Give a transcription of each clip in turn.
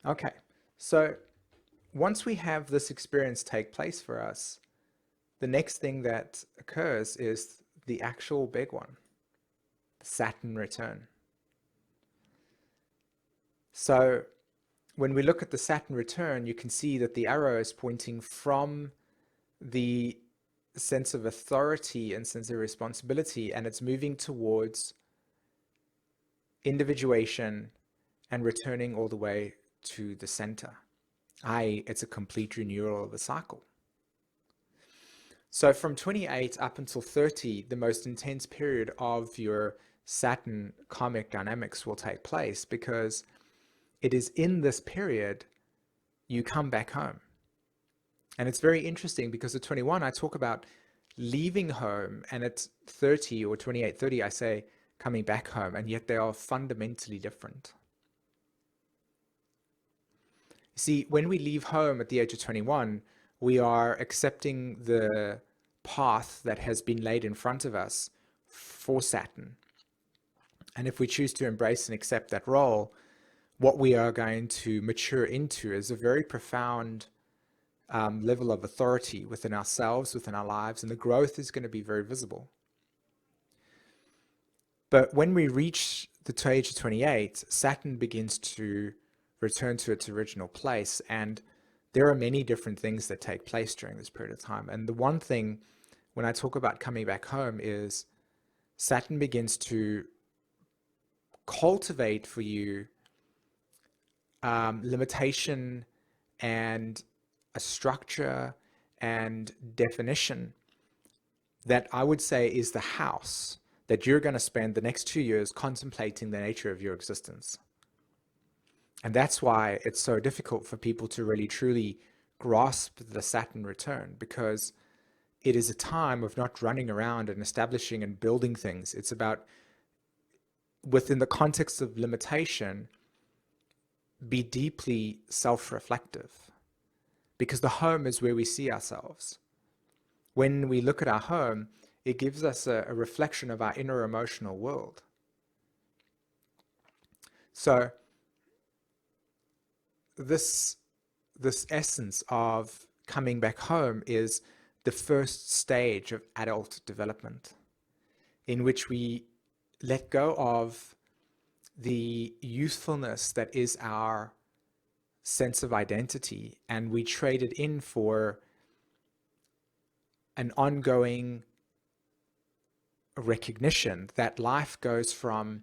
Okay, so once we have this experience take place for us, the next thing that occurs is the actual big one, the Saturn return. So when we look at the Saturn return, you can see that the arrow is pointing from the sense of authority and sense of responsibility, and it's moving towards individuation and returning all the way to the center. It's a complete renewal of the cycle. So from 28 up until 30, the most intense period of your Saturn karmic dynamics will take place, because it is in this period you come back home. And it's very interesting because at 21, I talk about leaving home, and at 30 or 28, 30, I say coming back home, and yet they are fundamentally different. See, when we leave home at the age of 21, we are accepting the path that has been laid in front of us for Saturn. And if we choose to embrace and accept that role, what we are going to mature into is a very profound level of authority within ourselves, within our lives, and the growth is going to be very visible. But when we reach the age of 28, Saturn begins to return to its original place, and there are many different things that take place during this period of time. And the one thing, when I talk about coming back home, is Saturn begins to cultivate for you limitation and a structure and definition that I would say is the house that you're going to spend the next 2 years contemplating the nature of your existence. And that's why it's so difficult for people to really truly grasp the Saturn return, because it is a time of not running around and establishing and building things. It's about, within the context of limitation, be deeply self-reflective, because the home is where we see ourselves. When we look at our home, it gives us a reflection of our inner emotional world. So this essence of coming back home is the first stage of adult development, in which we let go of the youthfulness that is our sense of identity, and we trade it in for an ongoing recognition that life goes from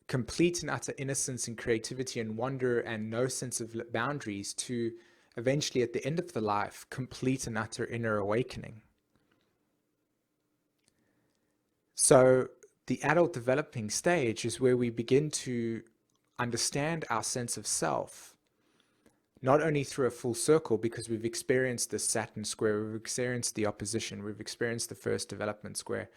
complete and utter innocence and creativity and wonder and no sense of boundaries to eventually, at the end of the life, complete and utter inner awakening. So the adult developing stage is where we begin to understand our sense of self, not only through a full circle, because we've experienced the Saturn square, we've experienced the opposition, we've experienced the first development square,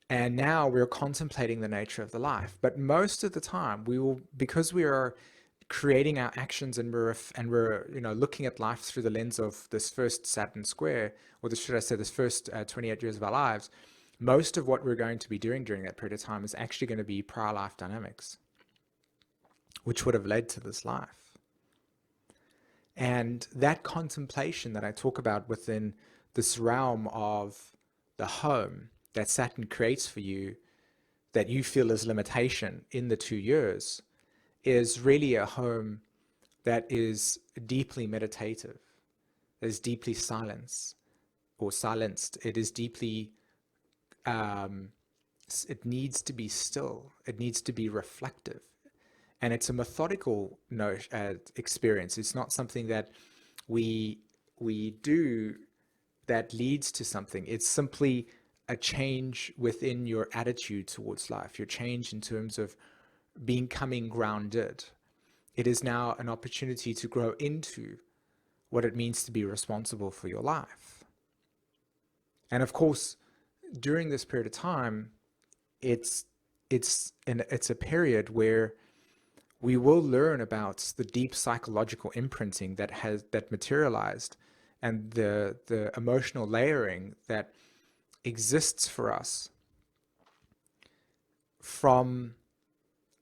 and now we're contemplating the nature of the life. But most of the time, we will, because we are creating our actions and we're looking at life through the lens of this first Saturn square, or should I say this first 28 years of our lives, most of what we're going to be doing during that period of time is actually going to be prior life dynamics, which would have led to this life. And that contemplation that I talk about within this realm of the home that Saturn creates for you, that you feel as limitation in the 2 years, is really a home that is deeply meditative, that is deeply silenced. It is deeply, it needs to be still. It needs to be reflective. And it's a methodical experience. It's not something that we do that leads to something. It's simply a change within your attitude towards life, your change in terms of becoming grounded. It is now an opportunity to grow into what it means to be responsible for your life. And of course, during this period of time, it's it's a period where we will learn about the deep psychological imprinting that materialized, and the emotional layering that exists for us from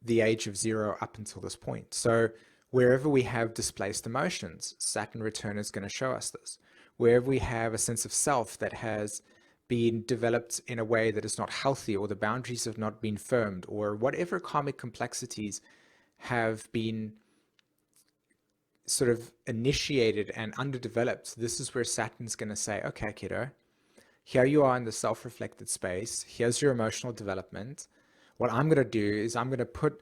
the age of 0 up until this point. So wherever we have displaced emotions, Saturn return is going to show us this. Wherever we have a sense of self that has been developed in a way that is not healthy, or the boundaries have not been firmed, or whatever karmic complexities have been sort of initiated and underdeveloped, this is where Saturn's going to say, okay, kiddo, here you are in the self-reflected space. Here's your emotional development. What I'm going to do is I'm going to put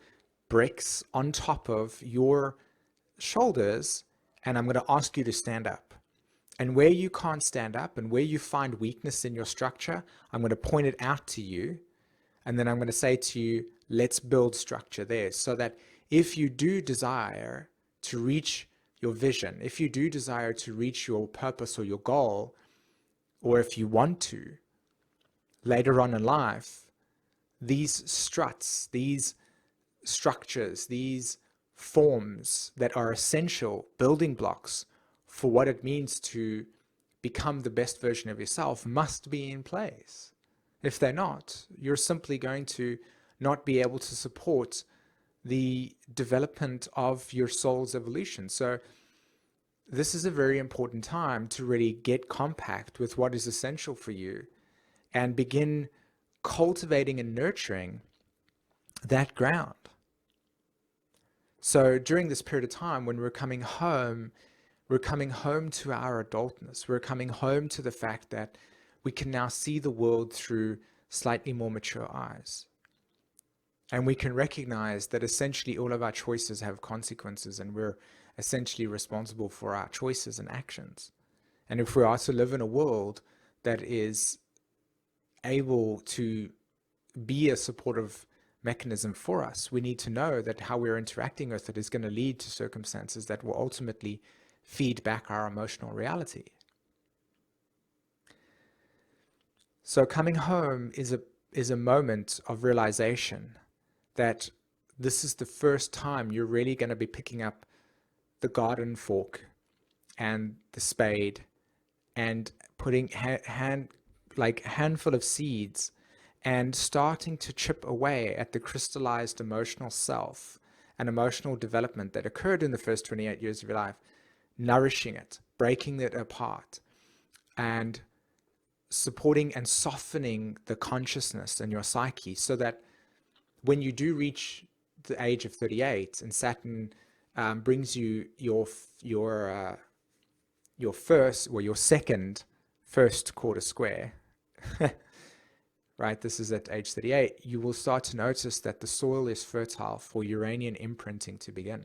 bricks on top of your shoulders, and I'm going to ask you to stand up. And where you can't stand up and where you find weakness in your structure, I'm going to point it out to you. And then I'm going to say to you, let's build structure there, so that if you do desire to reach your vision, if you do desire to reach your purpose or your goal, or if you want to later on in life, these struts, these structures, these forms that are essential building blocks for what it means to become the best version of yourself must be in place. If they're not, you're simply going to not be able to support the development of your soul's evolution. So this is a very important time to really get compact with what is essential for you and begin cultivating and nurturing that ground. So during this period of time, when we're coming home to our adultness. We're coming home to the fact that we can now see the world through slightly more mature eyes. And we can recognize that essentially all of our choices have consequences, and we're essentially responsible for our choices and actions. And if we are to live in a world that is able to be a supportive mechanism for us, we need to know that how we're interacting with it is going to lead to circumstances that will ultimately feed back our emotional reality. So coming home is a moment of realization that this is the first time you're really going to be picking up the garden fork and the spade and putting handful of seeds and starting to chip away at the crystallized emotional self and emotional development that occurred in the first 28 years of your life, nourishing it, breaking it apart, and supporting and softening the consciousness in your psyche, so that when you do reach the age of 38 and Saturn brings you your second first quarter square, right? This is at age 38. You will start to notice that the soil is fertile for Uranian imprinting to begin.